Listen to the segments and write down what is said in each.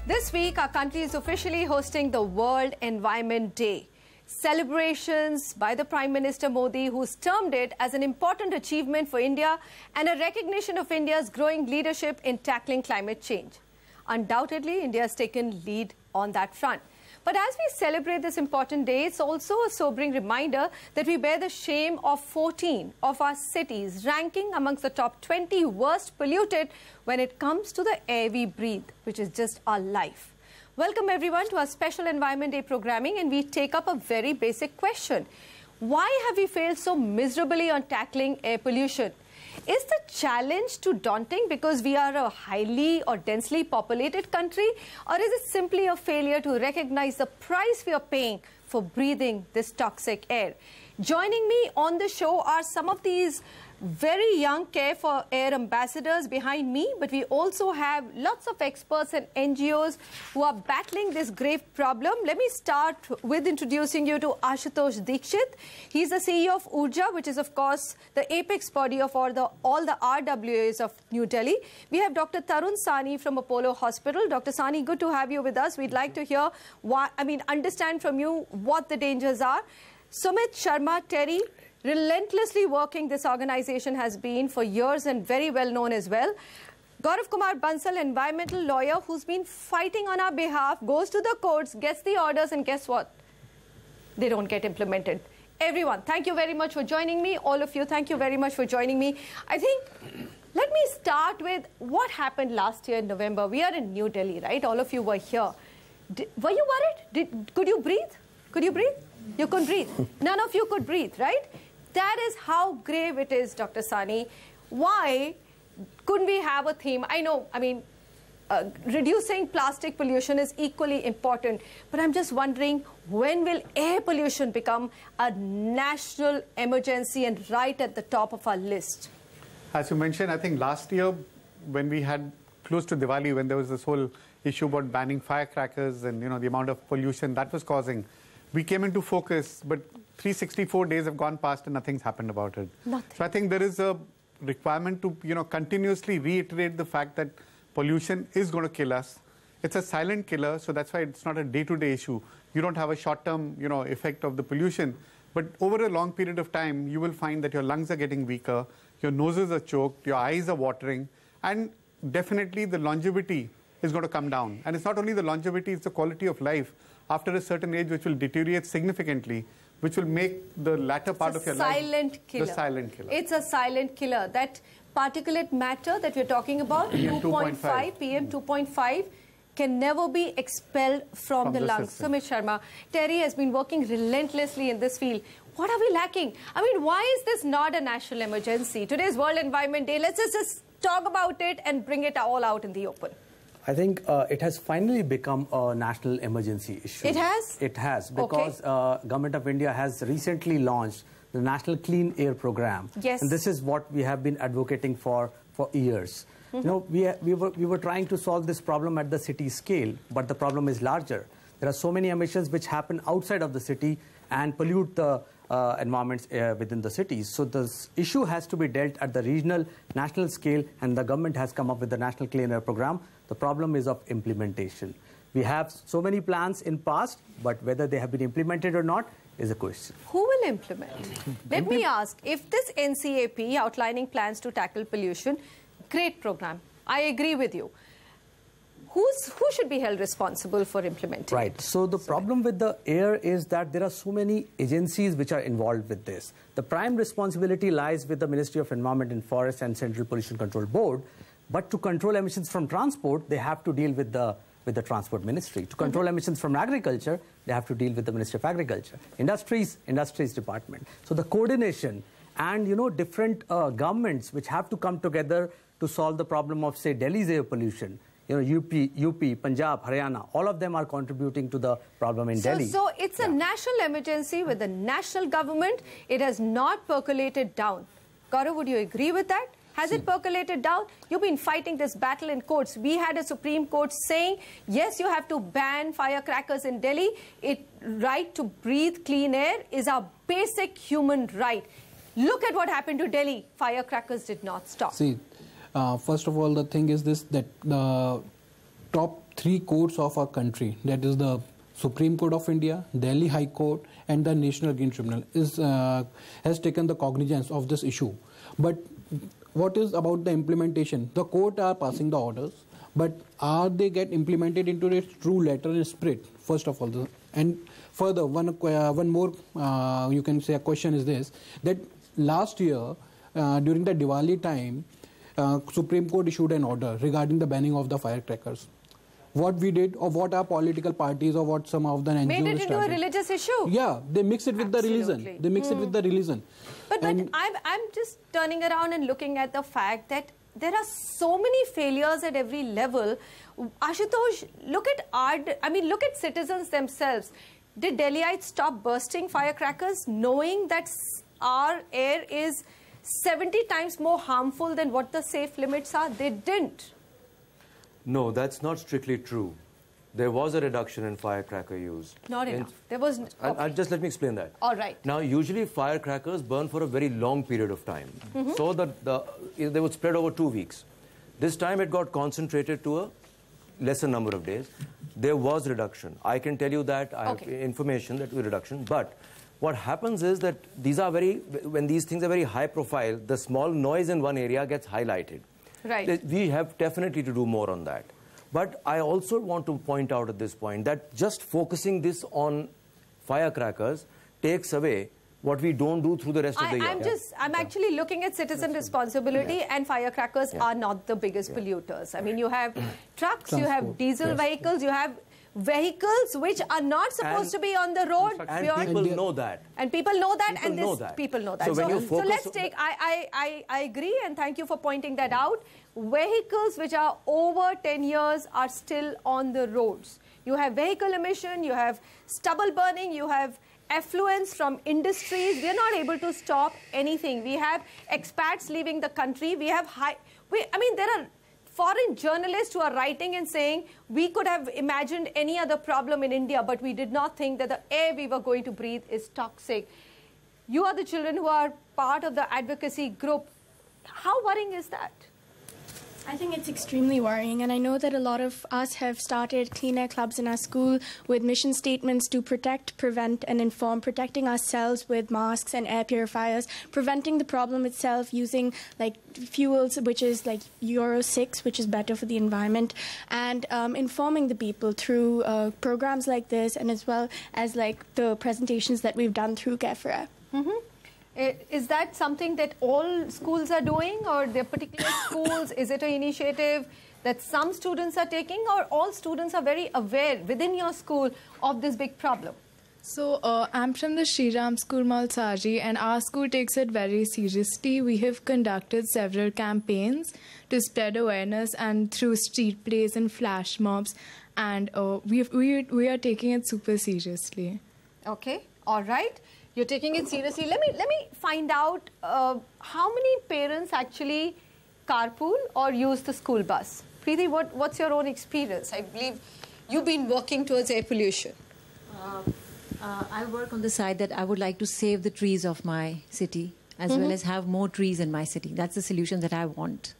This week, our country is officially hosting the World Environment Day. Celebrations by the Prime Minister Modi, who's termed it as an important achievement for India and a recognition of India's growing leadership in tackling climate change. Undoubtedly, India has taken lead on that front. But as we celebrate this important day, it's also a sobering reminder that we bear the shame of 14 of our cities ranking amongst the top 20 worst polluted when it comes to the air we breathe, which is just our life. Welcome everyone to our special Environment Day programming, and we take up a very basic question. Why have we failed so miserably on tackling air pollution? Is the challenge too daunting because we are a highly or densely populated country, or is it simply a failure to recognize the price we are paying for breathing this toxic air? Joining me on the show are some of these very young Care for Air ambassadors behind me, but we also have lots of experts and NGOs who are battling this grave problem. Let me start with introducing you to Ashutosh Dikshit. He's the CEO of Urja, which is, of course, the apex body of all the RWAs of New Delhi. We have Dr. Tarun Sani from Apollo Hospital. Dr. Sani, good to have you with us. We'd like to hear, understand from you what the dangers are. Sumit Sharma Terry, relentlessly working this organization has been for years and very well known as well. Gaurav Kumar Bansal, environmental lawyer who's been fighting on our behalf, goes to the courts, gets the orders, and guess what? They don't get implemented. Everyone, thank you very much for joining me. All of you, thank you very much for joining me. I think, let me start with what happened last year in November. We are in New Delhi, right? All of you were here. Were you worried? Could you breathe? Could you breathe? You couldn't breathe. None of you could breathe, right? That is how grave it is, Dr. Sani. Why couldn't we have a theme? Reducing plastic pollution is equally important, but I'm just wondering, when will air pollution become a national emergency and right at the top of our list? As you mentioned, I think last year when we had close to Diwali, when there was this whole issue about banning firecrackers and the amount of pollution that was causing, we came into focus, but 364 days have gone past and nothing's happened about it. Nothing. So I think there is a requirement to continuously reiterate the fact that pollution is going to kill us. It's a silent killer, so that's why it's not a day-to-day issue. You don't have a short-term effect of the pollution, but over a long period of time, you will find that your lungs are getting weaker, your noses are choked, your eyes are watering, and definitely the longevity is going to come down. And it's not only the longevity, it's the quality of life after a certain age, which will deteriorate significantly, which will make the latter part of your life the silent killer. It's a silent killer. That particulate matter that we're talking about, 2.5, PM 2.5, can never be expelled from the lungs. Sumit Sharma, Terry has been working relentlessly in this field. What are we lacking? Why is this not a national emergency? Today's World Environment Day, let's just talk about it and bring it all out in the open. I think it has finally become a national emergency issue. It has? It has, because Government of India has recently launched the National Clean Air Program. Yes. And this is what we have been advocating for years. Mm-hmm. We were trying to solve this problem at the city scale, but the problem is larger. There are so many emissions which happen outside of the city and pollute the environments within the cities. So this issue has to be dealt at the regional, national scale, and the government has come up with the National Clean Air Program. The problem is of implementation. We have so many plans in past, but whether they have been implemented or not is a question. Who will implement? Let me ask, if this NCAP outlining plans to tackle pollution, great program. I agree with you. Who should be held responsible for implementing it? So the problem with the air is that there are so many agencies which are involved with this. The prime responsibility lies with the Ministry of Environment and Forests and Central Pollution Control Board. But to control emissions from transport, they have to deal with the Transport Ministry. To control emissions from agriculture, they have to deal with the Ministry of Agriculture. Industries Department. So the coordination and different governments which have to come together to solve the problem of, say, Delhi's air pollution. UP, Punjab, Haryana, all of them are contributing to the problem in Delhi. So it's a national emergency with the national government. It has not percolated down. Gaurav, would you agree with that? Has it percolated down? You've been fighting this battle in courts. We had a Supreme Court saying, yes, you have to ban firecrackers in Delhi. Right to breathe clean air is our basic human right. Look at what happened to Delhi. Firecrackers did not stop. See, first of all, the thing is this, that the top three courts of our country, that is the Supreme Court of India, Delhi High Court, and the National Green Tribunal, has taken the cognizance of this issue. But what is about the implementation? The court are passing the orders, but are they get implemented into its true letter and spirit? First of all, and further, one more you can say a question is this: that last year during the Diwali time, Supreme Court issued an order regarding the banning of the firecrackers. What we did, or what our political parties, or what some of the NGOs made it into started. A religious issue. Yeah, they mix it with the religion. They mix it with the religion. But I'm just turning around and looking at the fact that there are so many failures at every level. Ashutosh, look at citizens themselves. Did Delhiites stop bursting firecrackers knowing that our air is 70 times more harmful than what the safe limits are? They didn't. No, that's not strictly true. There was a reduction in firecracker use. Not enough. There was... Okay. Just let me explain that. All right. Now, usually firecrackers burn for a very long period of time. So that they would spread over 2 weeks. This time it got concentrated to a lesser number of days. There was reduction. I can tell you that. I have information that was reduction. But what happens is that when these things are very high profile, the small noise in one area gets highlighted. Right. We have definitely to do more on that. But I also want to point out at this point that just focusing this on firecrackers takes away what we don't do through the rest of the year. I'm actually looking at citizen responsibility, and firecrackers are not the biggest polluters. I mean, you have trucks, you have diesel vehicles, you have vehicles which are not supposed to be on the road. And people know that. And people know that, people know that. So let's take, I agree, and thank you for pointing that out. Vehicles which are over 10 years are still on the roads. You have vehicle emission, you have stubble burning, you have effluence from industries. We are not able to stop anything. We have expats leaving the country. We have there are foreign journalists who are writing and saying we could have imagined any other problem in India, but we did not think that the air we were going to breathe is toxic. You are the children who are part of the advocacy group. How worrying is that? I think it's extremely worrying, and I know that a lot of us have started clean air clubs in our school with mission statements to protect, prevent, and inform, protecting ourselves with masks and air purifiers, preventing the problem itself using like fuels, which is like Euro 6, which is better for the environment, and informing the people through programs like this, and as well as like the presentations that we've done through Care for Air. Is that something that all schools are doing, or there are particular schools? Is it an initiative that some students are taking, or all students are very aware within your school of this big problem? So I'm from the Shriram School, Malsari, and our school takes it very seriously. We have conducted several campaigns to spread awareness and through street plays and flash mobs, and we are taking it super seriously. Okay, all right. You're taking it seriously. Let me find out how many parents actually carpool or use the school bus. Preeti, what's your own experience? I believe you've been working towards air pollution. I work on the side that I would like to save the trees of my city, as well as have more trees in my city. That's the solution that I want.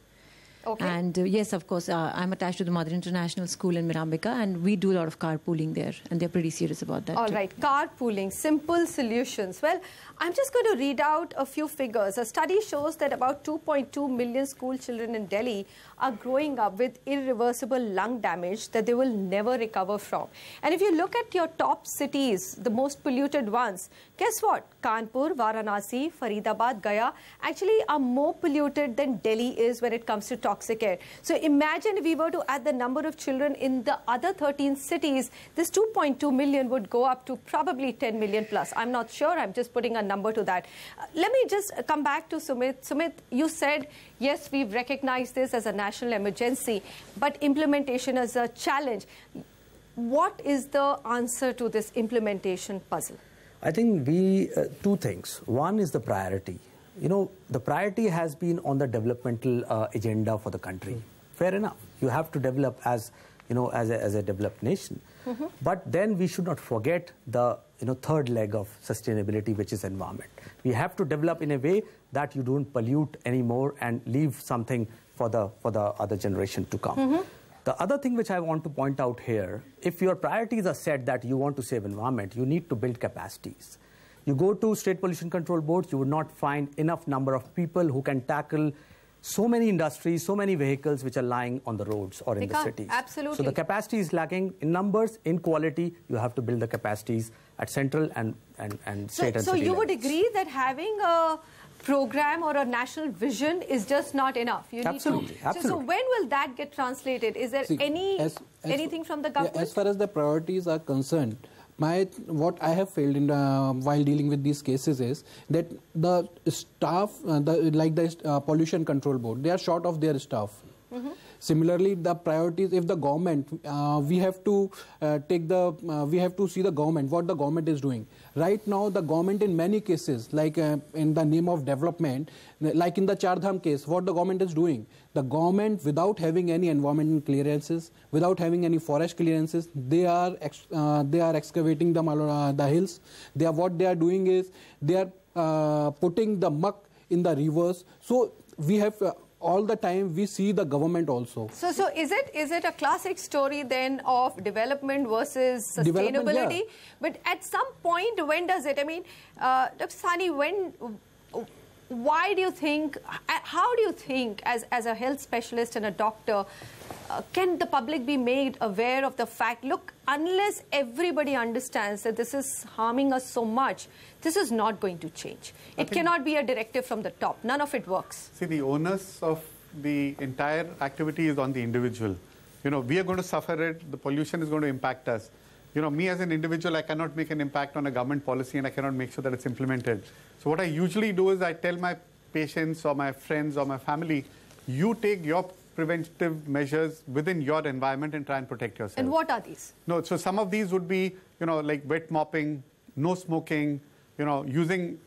Okay. And yes, of course, I'm attached to the Mother International School in Mirambika, and we do a lot of carpooling there, and they're pretty serious about that. All too. right, carpooling, simple solutions. Well, I'm just going to read out a few figures. A study shows that about 2.2 million school children in Delhi are growing up with irreversible lung damage that they will never recover from. And if you look at your top cities, the most polluted ones, guess what? Kanpur, Varanasi, Faridabad, Gaya actually are more polluted than Delhi is when it comes to toxic air. So imagine if we were to add the number of children in the other 13 cities, this 2.2 million would go up to probably 10 million plus. I'm not sure. I'm just putting a number to that. Let me just come back to Sumit. Sumit, you said, yes, we've recognized this as a national emergency, but implementation is a challenge. What is the answer to this implementation puzzle? I think two things. One is the priority. You know, the priority has been on the developmental agenda for the country. Fair enough. You have to develop as a developed nation. But then we should not forget the third leg of sustainability, which is environment. We have to develop in a way that you don't pollute anymore and leave something for the other generation to come. The other thing which I want to point out here, if your priorities are set that you want to save environment, you need to build capacities. You go to state pollution control boards, you would not find enough number of people who can tackle so many industries, so many vehicles which are lying on the roads or in the cities. Absolutely. So the capacity is lacking in numbers, in quality. You have to build the capacities at central and state and city So you would levels. agree that having a program or a national vision is just not enough. You Absolutely, need to, absolutely. So when will that get translated? Is there anything from the government? As far as the priorities are concerned, what I have failed in while dealing with these cases is that the staff, like the pollution control board, they are short of their staff. Similarly, the priorities, if the government, we have to see the government, what the government is doing. Right now, the government in many cases, like in the name of development, like in the Char Dham case, what the government is doing. The government, without having any environmental clearances, without having any forest clearances, they are excavating the hills. What they are doing is they are putting the muck in the rivers. So we have all the time we see the government also. So is it a classic story then of development versus sustainability? Yeah. But at some point, when does it? I mean, Dr. Sani, why do you think? How do you think, as a health specialist and a doctor, can the public be made aware of the fact? Look, unless everybody understands that this is harming us so much, this is not going to change. It cannot be a directive from the top. None of it works. See, the onus of the entire activity is on the individual. You know, we are going to suffer it. The pollution is going to impact us. You know, me as an individual, I cannot make an impact on a government policy and I cannot make sure that it's implemented. So what I usually do is I tell my patients or my friends or my family, you take your preventive measures within your environment and try and protect yourself. And what are these? No, so some of these would be, you know, like wet mopping, no smoking, you know, using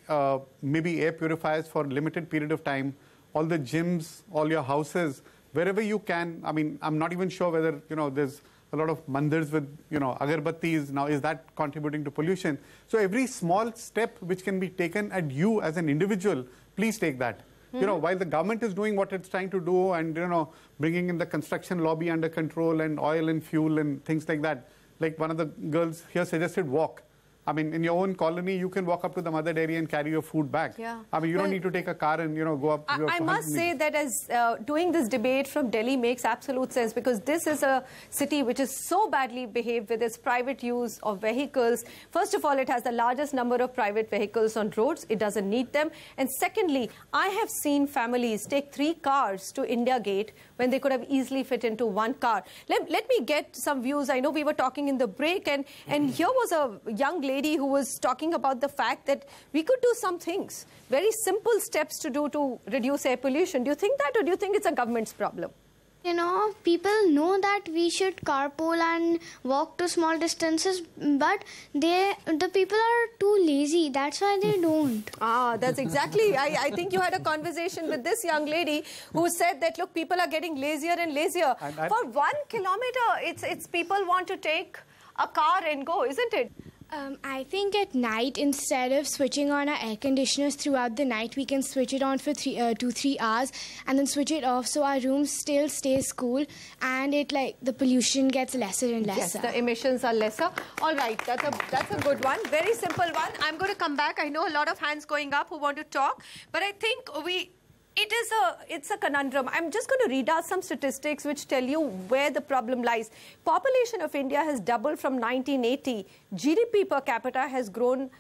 maybe air purifiers for a limited period of time, all the gyms, all your houses, wherever you can. I mean, I'm not even sure whether, you know, there's a lot of mandirs with, you know, agarbattis. Now, is that contributing to pollution? So every small step which can be taken at you as an individual, please take that. You know, while the government is doing what it's trying to do and, you know, bringing in the construction lobby under control and oil and fuel and things like that, like one of the girls here suggested walk. I mean, in your own colony, you can walk up to the mother dairy and carry your food back. Yeah. I mean, you don't need to take a car and, you know, go up. I must say that as doing this debate from Delhi makes absolute sense, because this is a city which is so badly behaved with its private use of vehicles. First of all, it has the largest number of private vehicles on roads. It doesn't need them. And secondly, I have seen families take 3 cars to India Gate when they could have easily fit into 1 car. Let me get some views. I know we were talking in the break, and here was a young lady who was talking about the fact that we could do some things, very simple steps to do to reduce air pollution. Do you think that, or do you think it's a government's problem? You know, people know that we should carpool and walk to small distances, but the people are too lazy. That's why they don't. That's exactly. I think you had a conversation with this young lady who said that, look, people are getting lazier and lazier. For 1 kilometer, it's people want to take a car and go, isn't it? I think at night, instead of switching on our air conditioners throughout the night, we can switch it on for 2-3 hours and then switch it off so our room still stays cool and the pollution gets lesser and lesser. Yes, the emissions are lesser. All right, that's a good one. Very simple one. I'm going to come back. I know a lot of hands going up who want to talk, but I think it's a conundrum. I'm just going to read out some statistics which tell you where the problem lies. Population of India has doubled from 1980. GDP per capita has grown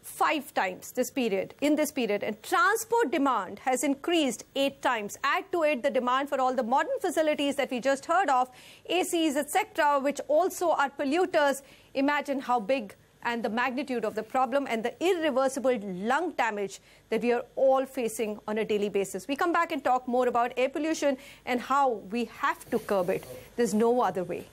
5 times in this period. And transport demand has increased 8 times. Add to it the demand for all the modern facilities that we just heard of, ACs, etc., which also are polluters. Imagine how big and the magnitude of the problem and the irreversible lung damage that we are all facing on a daily basis. We come back and talk more about air pollution and how we have to curb it. There's no other way.